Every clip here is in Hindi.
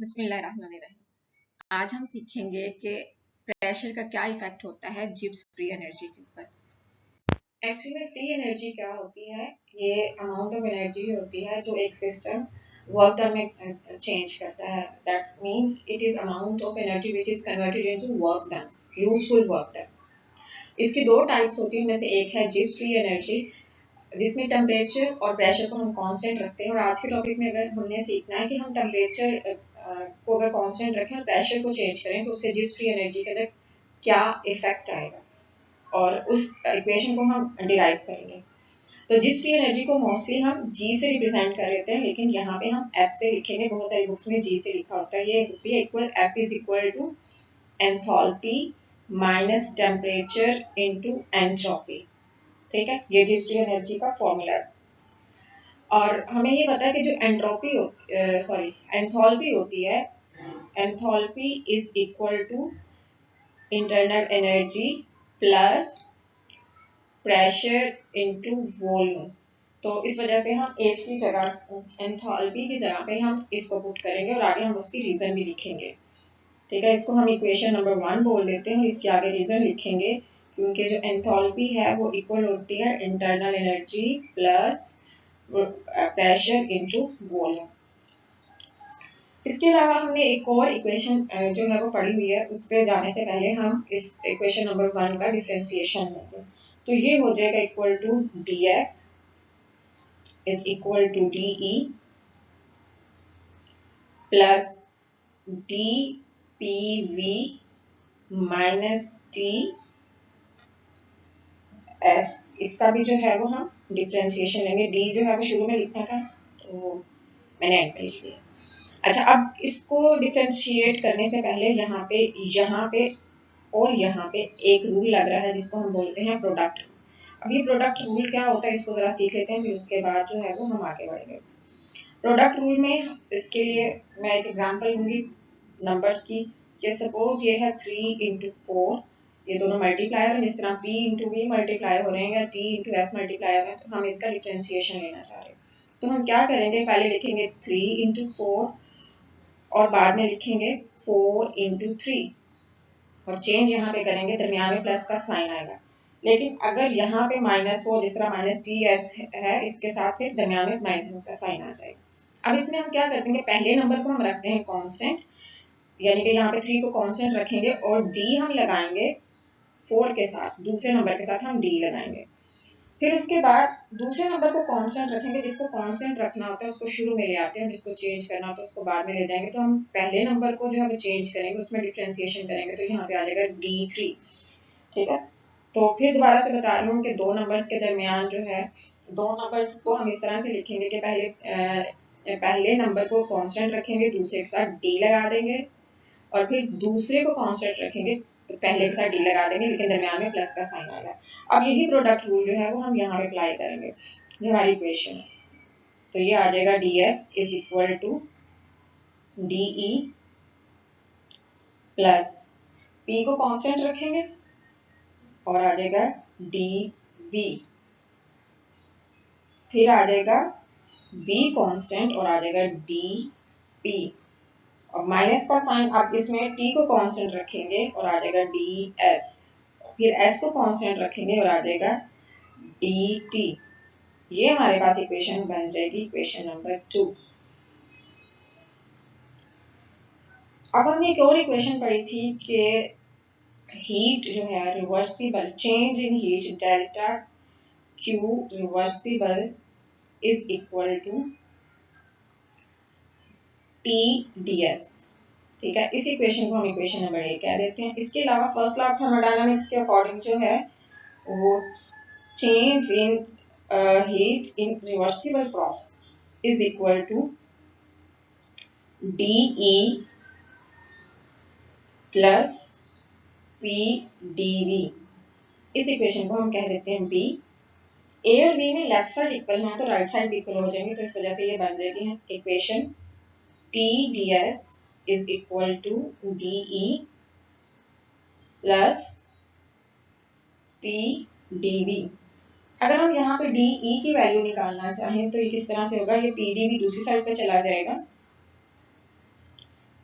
बिस्मिल्लाहिर्रहमानिर्रहीम। आज हम सीखेंगे कि प्रेशर का क्या इफेक्ट होता है जिब्स फ्री एनर्जी के ऊपर। एक्चुअली में फ्री एनर्जी क्या होती है? ये अमाउंट ऑफ एनर्जी होती है जो एक सिस्टम वर्क डन में चेंज करता है। That means it is amount of energy which is converted into work done, useful work done. इसकी दो टाइप्स होती हैं, उनमें से एक है जिब्स फ्री एनर्जी, जिसमें टेम्परेचर और प्रेशर को हम कांस्टेंट रखते हैं। और आज के टॉपिक में अगर हमने सीखना है कि हम टेम्परेचर को अगर कांस्टेंट रखें और प्रेशर को चेंज करें तो उससे जिब्स फ्री एनर्जी के अंदर क्या इफेक्ट आएगा और उस इक्वेशन को हम डिराइव करेंगे। तो जिब्स फ्री एनर्जी को मोस्टली हम जी से रिप्रेजेंट कर लेते हैं, लेकिन यहाँ पे हम एफ से लिखेंगे। बहुत सारी बुक्स में जी से लिखा होता है। ये होती है equal F is equal to enthalpy minus temperature into entropy. ठीक है, ये जिब्स फ्री एनर्जी का फॉर्मूला है। और हमें ये पता है कि जो एंथैल्पी होती है, enthalpy is equal to internal energy plus pressure into volume. तो इस वजह से हम एच की जगह एंथैल्पी की जगह पे हम इसको पुट करेंगे और आगे हम उसकी रीजन भी लिखेंगे। ठीक है, इसको हम इक्वेशन नंबर 1 बोल देते हैं और इसके आगे रीजन लिखेंगे, क्योंकि जो एंथैल्पी है वो इक्वल होती है internal energy plus pressure into volume. इसके अलावा हमने एक और इक्वेशन जो है वो पढ़ी हुई है, उस पे जाने से पहले हम इस इक्वेशन नंबर 1 का डिफरेंशिएशन लेंगे। तो ये हो जाएगा equal to D F is equal to D E plus D P V minus T S. इसका भी जो है वो हम डिफरेंशिएशन लेंगे। डी जो है वो शुरू में लिखना था, तो मैंने एंड पे लिख दिया। अच्छा, अब इसको डिफरेंशिएट करने से पहले यहाँ पे और यहाँ पे एक रूल लग रहा है जिसको हम बोलते हैं प्रोडक्ट रूल। अब ये प्रोडक्ट रूल क्या होता है इसको जरा सीख लेते हैं, फिर उसके बाद जो है वो हम आगे बढ़ेंगे। प्रोडक्ट रूल में इसके लिए मैं एक एग्जांपल दूंगी नंबर्स की। कि सपोज ये है 3 इंटू 4, ये दोनों मल्टीप्लायर है। जिस तरह p इंटू वी मल्टीप्लाई हो रहे हैं या t इंटू एस मल्टीप्लाई हो रहे हैं, तो हम इसका डिफरेंशिएशन लेना चाह रहे हैं। तो हम क्या करेंगे, पहले लिखेंगे 3 इंटू 4 और बाद में लिखेंगे 4 इंटू 3 और चेंज यहाँ पे करेंगे, दरमियान में प्लस का साइन आएगा। लेकिन अगर यहाँ पे माइनस हो, जिस तरह माइनस टी एस है, इसके साथ फिर दरमियान में माइनस का साइन आ जाएगा। अब इसमें हम क्या करते हैं, पहले नंबर को हम रखते हैं कांस्टेंट, यानी कि यहाँ पे 3 को कांस्टेंट रखेंगे और डी हम लगाएंगे 4 के साथ, दूसरे नंबर के साथ हम डी लगाएंगे। फिर उसके बाद दूसरे नंबर को कांस्टेंट रखेंगे। जिसको कांस्टेंट रखना होता है उसको शुरू में ले आते हैं, जिसको चेंज करना होता है उसको बाद में ले जाएंगे। तो हम पहले नंबर को जो है वो चेंज करेंगे, उसमें डिफरेंशिएशन करेंगे, तो यहाँ पे आ जाएगा D3। ठीक है, तो फिर दोबारा से बता रही हूँ कि दो नंबर्स के दरमियान जो है, दो नंबर्स को हम इस तरह से लिखेंगे कि पहले नंबर को कांस्टेंट रखेंगे, दूसरे के साथ डी लगा देंगे, और फिर दूसरे को कांस्टेंट रखेंगे तो पहले के साथ डी लगा देंगे, लेकिन दरमियान में प्लस का साइन आएगा। अब यही प्रोडक्ट रूल जो है वो हम यहाँ पे अप्लाई करेंगे। ये हमारी इक्वेशन है, तो ये आ जाएगा D F is equal to D E plus P को कांस्टेंट रखेंगे और आ जाएगा डी वी, फिर आ जाएगा वी कांस्टेंट और आ जाएगा डी पी, और माइनस का साइन आप इसमें t को कांस्टेंट रखेंगे और आ जाएगा ds, फिर s को कांस्टेंट रखेंगे और आ जाएगा dt। ये हमारे पास इक्वेशन बन जाएगी, इक्वेशन नंबर 2। अब हमने एक और इक्वेशन पढ़ी थी कि हीट जो है reversible, change in heat delta Q reversible is equal to TdS। ठीक है, इस इक्वेशन को हम इक्वेशन नंबर 1 कह देते हैं। इसके अलावा फर्स्ट लॉ ऑफ थर्मोडायनामिक्स के अकॉर्डिंग जो है वो change in heat in reversible process is equal to DE plus PdV। इस इक्वेशन को हम कह देते हैं B। A और B में लेफ्ट साइड इक्वल है तो राइट साइड भी इक्वल हो जाएंगे, तो इस वजह से ये बन जाएगी equation TdS is equal to DE plus PdV। अगर हम यहाँ पे DE की वैल्यू निकालना चाहें तो ये किस तरह से होगा, ये PdV दूसरी साइड पे चला जाएगा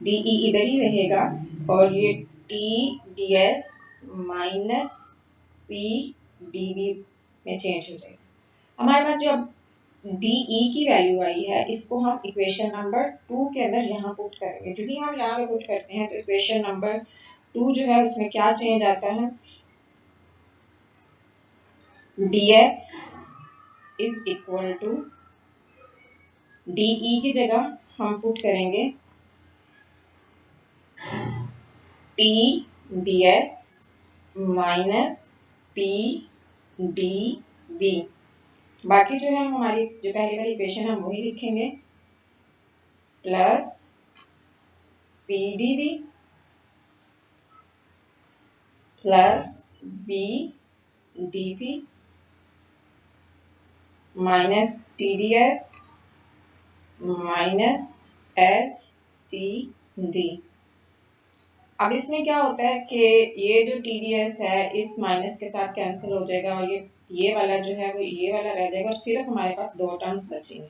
DE इधर ही रहेगा और ये TDS माइनस PDV में चेंज हो जाएगा। हमारे पास जो अब DE की वैल्यू आई है, इसको हम इक्वेशन नंबर 2 के अंदर यहाँ पुट करेंगे। जो ही हम यहाँ पे पुट करते हैं तो इक्वेशन नंबर 2 जो है उसमें क्या चेंज आता है, DF is equal to DE की जगह हम पुट करेंगे TDS माइनस PDV। बाकी जो है हमारी जो पहली वाली इक्वेशन हम वही लिखेंगे plus PDV plus VDP minus TDS minus STD। अब इसमें क्या होता है कि ये जो TDS है इस माइनस के साथ कैंसिल हो जाएगा और ये वाला जो है वो ये वाला रह जाएगा और सिर्फ हमारे पास दो टर्म्स बचेंगे।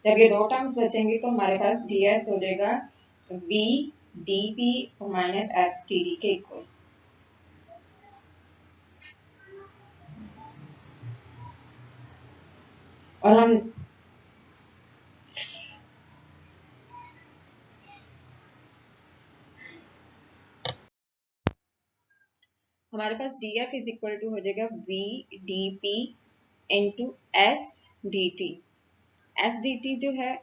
जब ये दो टर्म्स बचेंगे तो हमारे पास DS हो जाएगा VDP माइनस STD के इक्वल। और हमारे पास DF इज इक्वल टू हो जाएगा VDP इंटू SDT। SDT जो है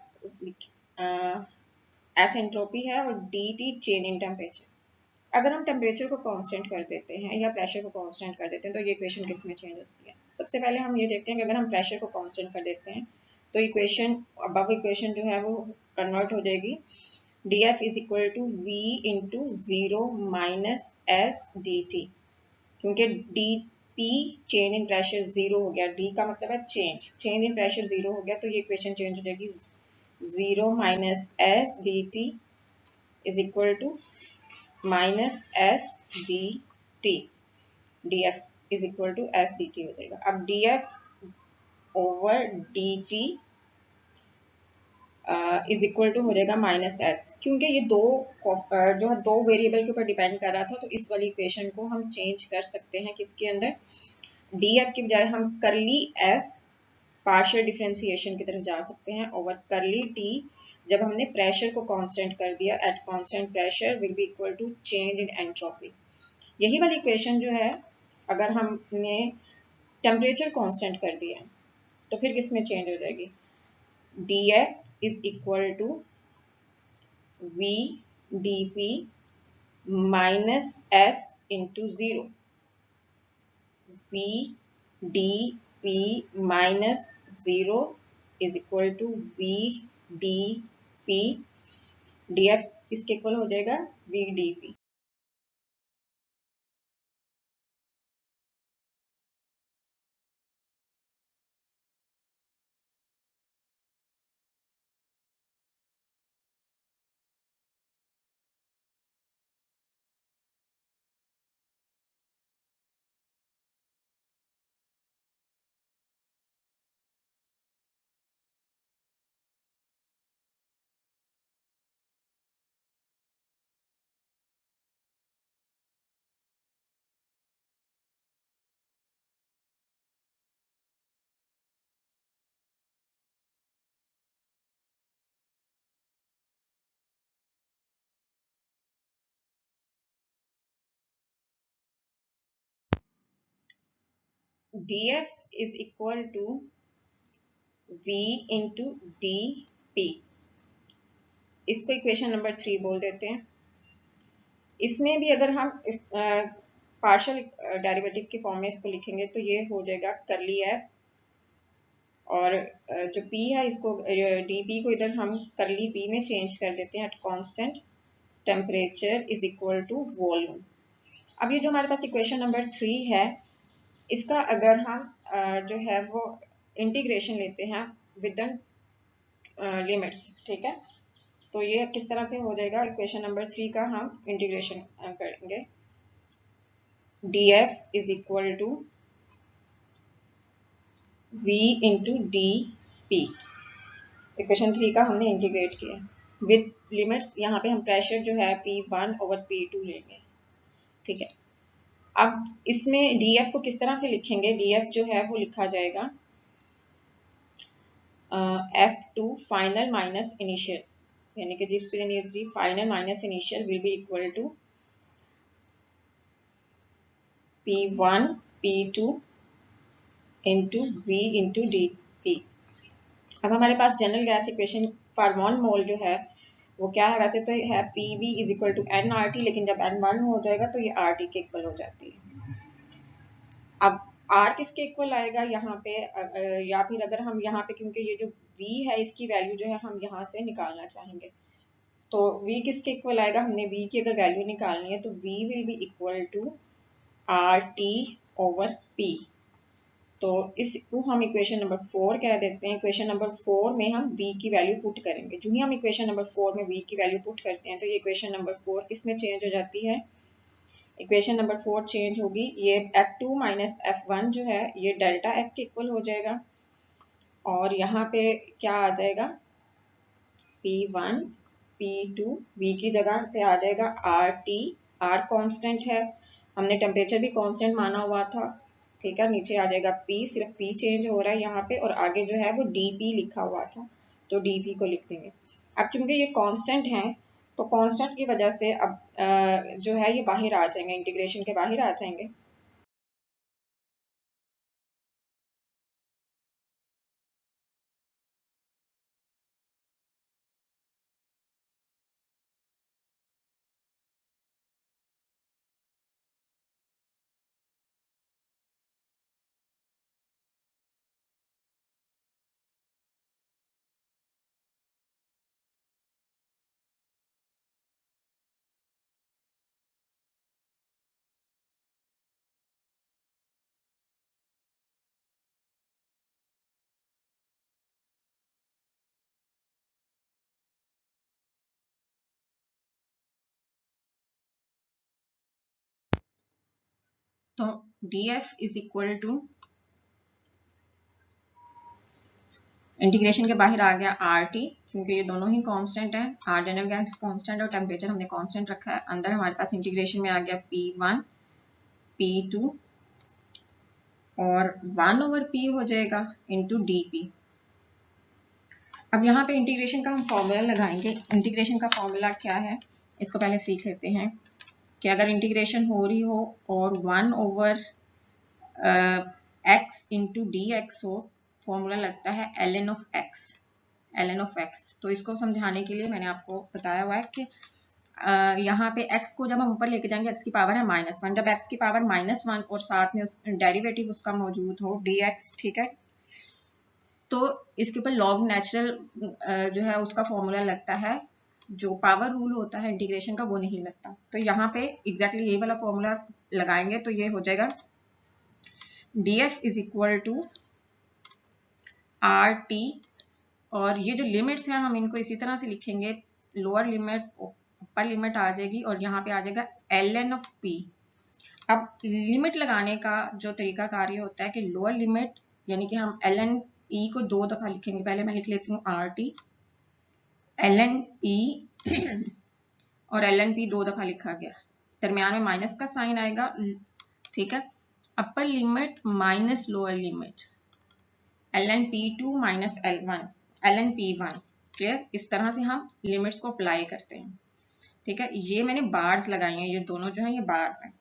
S एंट्रोपी है और DT चेंज इन टेम्परेचर। अगर हम टेम्परेचर को कांस्टेंट कर देते हैं या प्रेशर को कांस्टेंट कर देते हैं तो ये इक्वेशन किस में चेंज होती है। सबसे पहले हम ये देखते हैं कि अगर हम प्रेशर को कांस्टेंट कर देते हैं तो इक्वेशन अबव इक्वेशन जो है वो कन्वर्ट हो जाएगी DF is equal to V into 0 minus SDT, क्योंकि DP चेंज इन प्रेशर 0 हो गया, D का मतलब है चेंज इन प्रेशर 0 हो गया तो ये इक्वेशन चेंज हो जाएगी 0 minus SDT is equal to minus SDT। DF is equal to SDT हो जाएगा। अब DF over DT is equal to हो जाएगा माइनस S, क्योंकि ये जो है दो वेरिएबल के ऊपर डिपेंड कर रहा था तो इस वाली इक्वेशन को हम चेंज कर सकते हैं किसके अंदर, DF की बजाय हम करली F पार्शियल डिफरेंशिएशन की तरफ जा सकते हैं ओवर करली T जब हमने प्रेशर को कांस्टेंट कर दिया at constant pressure will be equal to change in entropy. यही वाली इक्वेशन जो है अगर हमने टेम्परेचर कांस्टेंट कर दिया तो फिर किस में चेंज हो जाएगी, DF is equal to VDP minus S into 0। VDP minus 0 is equal to VDP। DF किसके इक्वल हो जाएगा, VDP। DF is equal to V into DP। इसको इक्वेशन नंबर 3 बोल देते हैं। इसमें भी अगर हम इस पार्शियल डेरिवेटिव के फॉर्म में इसको लिखेंगे तो ये हो जाएगा करली एफ और जो P है इसको DP को इधर हम करली P में चेंज कर देते हैं at constant temperature is equal to volume. अब ये जो हमारे पास इक्वेशन नंबर 3 है इसका अगर हम जो है वो इंटीग्रेशन लेते हैं विद लिमिट्स, ठीक है, तो ये किस तरह से हो जाएगा, इक्वेशन नंबर 3 का हम इंटीग्रेशन करेंगे DF is equal to V into DP। Equation 3 का हमने इंटीग्रेट किया विद लिमिट्स यहाँ पे हम प्रेशर जो है P1 ओवर P2 लेंगे, ठीक है। अब इसमें DF को किस तरह से लिखेंगे, DF जो है वो लिखा जाएगा F2 फाइनल माइनस इनिशियल, यानी कि G final minus initial will be equal to P1 P2 into V into DP। अब हमारे पास general gas equation for 1 mole जो है वो क्या है, वैसे तो है PV is equal to nRT, लेकिन जब N1 हो जाएगा तो ये RT के इक्वल हो जाती है। अब R किसके इक्वल आएगा यहाँ पे, या फिर अगर हम यहाँ पे, क्योंकि ये जो V है इसकी वैल्यू जो है हम यहाँ से निकालना चाहेंगे, तो V किसके इक्वल आएगा, हमने V की अगर वैल्यू निकालनी है तो V will be equal to RT over P। तो इसको हम इक्वेशन नंबर 4 कह देते हैं। इक्वेशन नंबर 4 में हम V की वैल्यू पुट करेंगे। जो ही हम इक्वेशन नंबर 4 में V की वैल्यू पुट करते हैं तो ये इक्वेशन नंबर 4 किस में चेंज हो जाती है, इक्वेशन नंबर 4 चेंज होगी, ये F2 माइनस F1 जो है ये डेल्टा F के इक्वल हो जाएगा, और यहाँ पे क्या आ जाएगा P1 P2 V की जगह पे आ जाएगा RT, R कांस्टेंट है, हमने टेम्परेचर भी कांस्टेंट माना हुआ था, ठीक है। नीचे आ जाएगा P, सिर्फ P चेंज हो रहा है यहाँ पे, और आगे जो है वो DP लिखा हुआ था तो DP को लिख देंगे। अब चूंकि ये कांस्टेंट है तो कांस्टेंट की वजह से अब जो है ये बाहर आ जाएंगे, इंटीग्रेशन के बाहर आ जाएंगे। तो DF is equal to, integration के बाहर आ गया RT, क्योंकि ये दोनों ही कांस्टेंट है, R जनरल गैस कांस्टेंट और टेम्परेचर हमने कांस्टेंट रखा है। अंदर हमारे पास इंटीग्रेशन में आ गया P1 P2 और 1 ओवर P हो जाएगा इंटू DP। अब यहाँ पे इंटीग्रेशन का हम फॉर्मूला लगाएंगे। इंटीग्रेशन का फॉर्मूला क्या है इसको पहले सीख लेते हैं कि अगर इंटीग्रेशन हो रही हो और 1 over x into D x हो, फॉर्मूला लगता है ln of x, ln of x। तो इसको समझाने के लिए मैंने आपको बताया हुआ है कि यहाँ पे x को जब हम ऊपर लेके जाएंगे, x की पावर है -1, जब x की पावर -1 और साथ में उस डेरिवेटिव उसका मौजूद हो dx, ठीक है, तो इसके ऊपर लॉग नेचुरल जो है उसका फॉर्मूला लगता है, जो पावर रूल होता है इंटीग्रेशन का वो नहीं लगता। तो यहाँ पे एग्जैक्टली ये वाला फॉर्मूला लगाएंगे तो ये हो जाएगा df is equal to RT, और ये जो लिमिट्स हैं हम इनको इसी तरह से लिखेंगे, लोअर लिमिट अपर लिमिट आ जाएगी और यहाँ पे आ जाएगा ln ऑफ p। अब लिमिट लगाने का जो तरीका कार्य होता है कि लोअर लिमिट, यानी कि हम ln p को 2 दफा लिखेंगे। पहले मैं लिख लेती हूँ RT, ln p और ln p 2 दफा लिखा गया, दरमियान में माइनस का साइन आएगा, ठीक है। Upper limit minus lower limit ln p2 minus ln p1, clear. इस तरह से हम लिमिट्स को अप्लाई करते हैं, ठीक है। ये मैंने बार्स लगाई हैं, ये दोनों जो है ये बार्स हैं।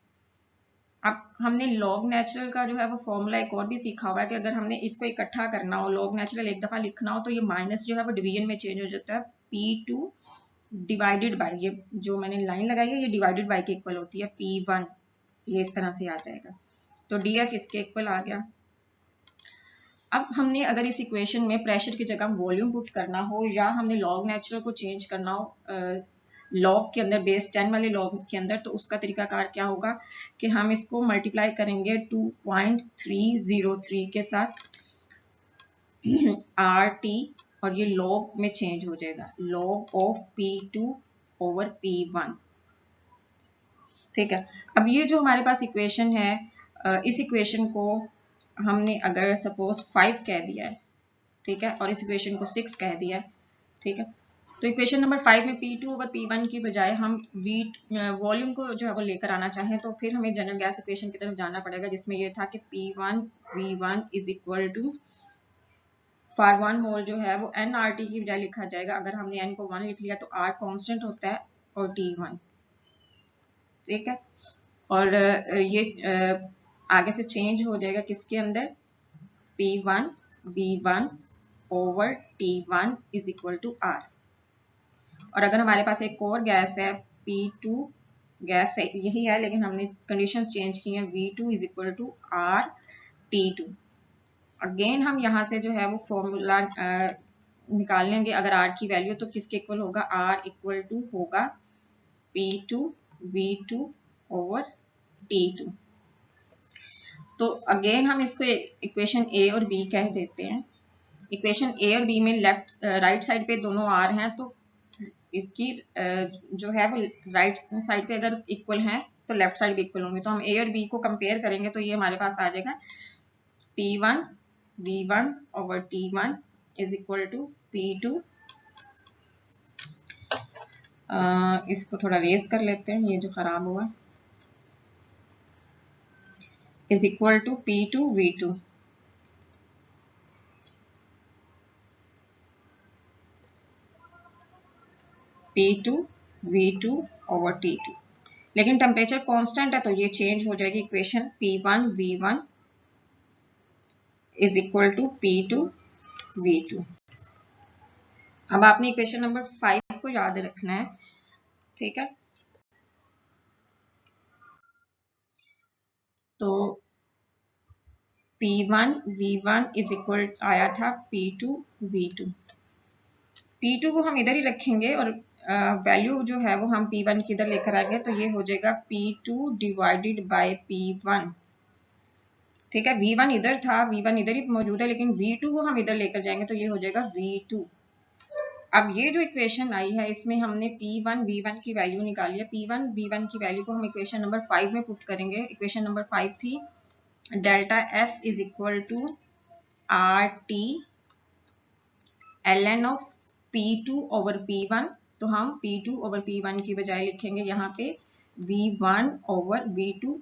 अब हमने लॉग नेचुरल का जो है वो फॉर्मूला एक और भी सीखा हुआ है कि अगर हमने इसको इकट्ठा करना हो, लॉग नेचुरल एक दफा लिखना हो, तो ये माइनस जो है वो डिवीजन में चेंज हो जाता है, P2 डिवाइडेड बाय, ये जो मैंने लाइन लगाई है ये डिवाइडेड बाय के इक्वल होती है P1, ये इस तरह से आ जाएगा। तो DF इसके इक्वल आ गया। अब हमने अगर इस इक्वेशन में प्रेशर की जगह वॉल्यूम पुट करना हो, या हमने लॉग नेचुरल को चेंज करना हो लॉग के अंदर, बेस 10 वाले लॉग के अंदर, तो उसका तरीकाकार क्या होगा कि हम इसको मल्टीप्लाई करेंगे 2.303 के साथ RT, और ये लॉग में चेंज हो जाएगा, log of P2 over P1, ठीक है। अब ये जो हमारे पास इक्वेशन है, इस इक्वेशन को हमने अगर सपोज 5 कह दिया है, ठीक है, और इस इक्वेशन को 6 कह दिया है, ठीक है, तो इक्वेशन नंबर 5 में P2 ओवर P1 की बजाय हम वॉल्यूम को जो है वो लेकर आना चाहें तो फिर हमें जनरल गैस इक्वेशन की तरफ जाना पड़ेगा, जिसमें ये था कि P1 V1 is equal to for 1 mole जो है वो nRT की बजाय लिखा जाएगा। अगर हमने n को 1 लिख लिया तो R कांस्टेंट होता है और T1, ठीक है। और ये आगे से चेंज हो जाएगा किसके अंदर, P1 V1 over T1 is equal to R। और अगर हमारे पास एक और गैस है P2, गैस यही है लेकिन हमने कंडीशंस चेंज की हैं, V2 is equal to R T2। Again हम यहाँ से जो है वो फॉर्मूला निकाल लेंगे। अगर R की वैल्यू तो किसके इक्वल होगा, R इक्वल टू होगा P2 V2 ओवर T2। तो अगेन हम इसको इक्वेशन ए और बी कह देते हैं। इक्वेशन ए और बी में राइट साइड पे दोनों आर हैं, तो इसकी जो है वो राइट साइड पे अगर इक्वल हैं तो लेफ्ट साइड भी इक्वल होंगे। तो हम ए और बी को कंपेयर करेंगे तो ये हमारे पास आ जाएगा P1 V1 over T1 is equal to P2, इसको थोड़ा रेज कर लेते हैं, ये जो खराब हुआ, is equal to P2 V2। P2 V2 over T2, लेकिन टेम्परेचर कांस्टेंट है तो ये चेंज हो जाएगी equation, P1 V1 is equal to P2 V2। अब आपने इक्वेशन नंबर 5 को याद रखना है, ठीक है। तो P1 V1 इज इक्वल आया था P2 V2। P2 को हम इधर ही रखेंगे और वैल्यू जो है वो हम P1 की इधर लेकर आएंगे, तो ये हो जाएगा P2 डिवाइडेड बाय P1, ठीक है। V1 इधर था, V1 इधर ही मौजूद है, लेकिन V2 को हम इधर लेकर जाएंगे तो ये हो जाएगा V2। अब ये जो इक्वेशन आई है इसमें हमने P1 V1 की वैल्यू निकाली है। P1 V1 की वैल्यू को हम इक्वेशन नंबर 5 में पुट करेंगे। इक्वेशन नंबर 5 थी delta F is equal to RT ln of P2 over P1। तो हम P2 ओवर P1 की बजाय लिखेंगे यहाँ पे V1 ओवर V2।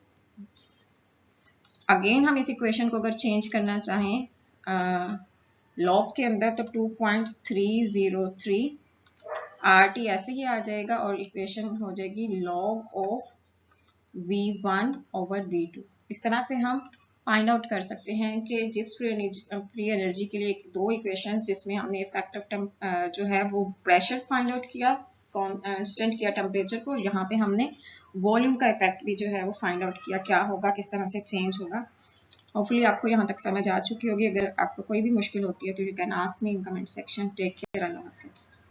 अगेन हम इस इक्वेशन को अगर चेंज करना चाहें लॉग के अंदर तो 2.303 RT ऐसे ही आ जाएगा और इक्वेशन हो जाएगी log of V1 over V2। इस तरह से हम फाइंड आउट कर सकते हैं कि जिप्स फ्री एनर्जी के लिए दो इक्वेशंस जिसमें हमने इफेक्ट ऑफ जो है वो प्रेशर फाइंड आउट किया, कांस्टेंट किया टेम्परेचर को, और यहाँ पे हमने वॉल्यूम का इफेक्ट भी जो है वो फाइंड आउट किया, क्या होगा, किस तरह से चेंज होगा। होपफुली आपको यहाँ तक समझ आ चुकी होगी। अगर आपको कोई भी मुश्किल होती है तो you can ask me in comment section. Take care, अल्लाह हाफिज़।